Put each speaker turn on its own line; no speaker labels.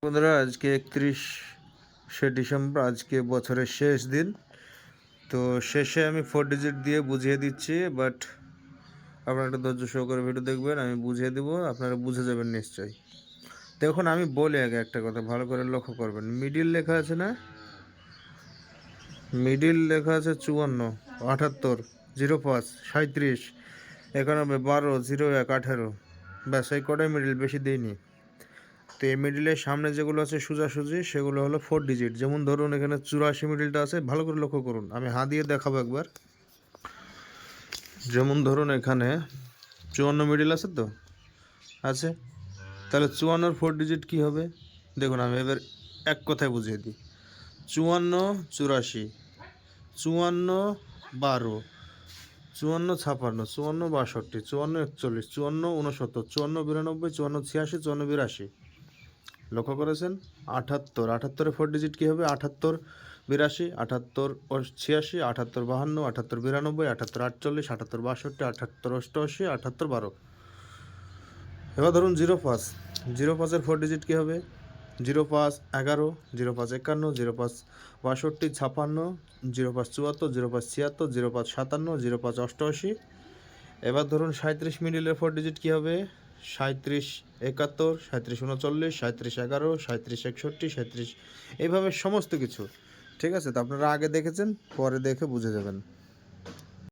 বন্ধুরা, আজকে 31শে ডিসেম্বর, আজকে বছরের শেষ দিন। তো শেষে আমি 4 ডিজিট দিয়ে বুঝিয়ে দিচ্ছি, বাট আপনারা একটা ধৈর্য সহকারে ভিডিও দেখবেন, আমি বুঝিয়ে দেবো, আপনারা বুঝে যাবেন নিশ্চয়ই। দেখুন, আমি বলি আগে একটা কথা ভালো করে লক্ষ্য করবেন। মিডিল লেখা আছে না, মিডিল লেখা আছে 54, 78, 05, 37, 91, 12, 01, 18। ব্যাস এই কটাই মিডিল, বেশি দিইনি। তো এই মিডিলের সামনে যেগুলো আছে সোজাসুজি, সেগুলো হলো 4 ডিজিট। যেমন ধরুন এখানে 84 মিডিলটা আছে, ভালো করে লক্ষ্য করুন, আমি হাত দিয়ে দেখাবো একবার। যেমন ধরুন এখানে 54 মিডিল আছে, তো আছে, তাহলে 54-র 4 ডিজিট কী হবে দেখুন। আমি এবার এক কথায় বুঝিয়ে দিই। 54, 84, 54, 12, 54, 56, 54, 62, 54, 41, 54, 69, 54, 92, 54, 86, 54, 82। লক্ষ্য করেছেন? 78, 78-এর 4 ডিজিট কী হবে? 78, 82, 78, 86, 78, 52, 78, 92, 78, 48, 78, 62, 78, 88, 78, 12। এবার ধরুন 05, 05-এর 4 ডিজিট কী হবে? 05, 11, 05, 51, 05, 62, 56, 05, 74, 05, 76, 05, 57, 05, 88। এবার ধরুন 37 মিডিলের 4 ডিজিট কী হবে? 37, 71, 37, 39, 37, 11, 37, 61, 37, এইভাবে সমস্ত কিছু। ঠিক আছে? তো আপনারা আগে দেখেছেন, পরে দেখে বুঝে যাবেন।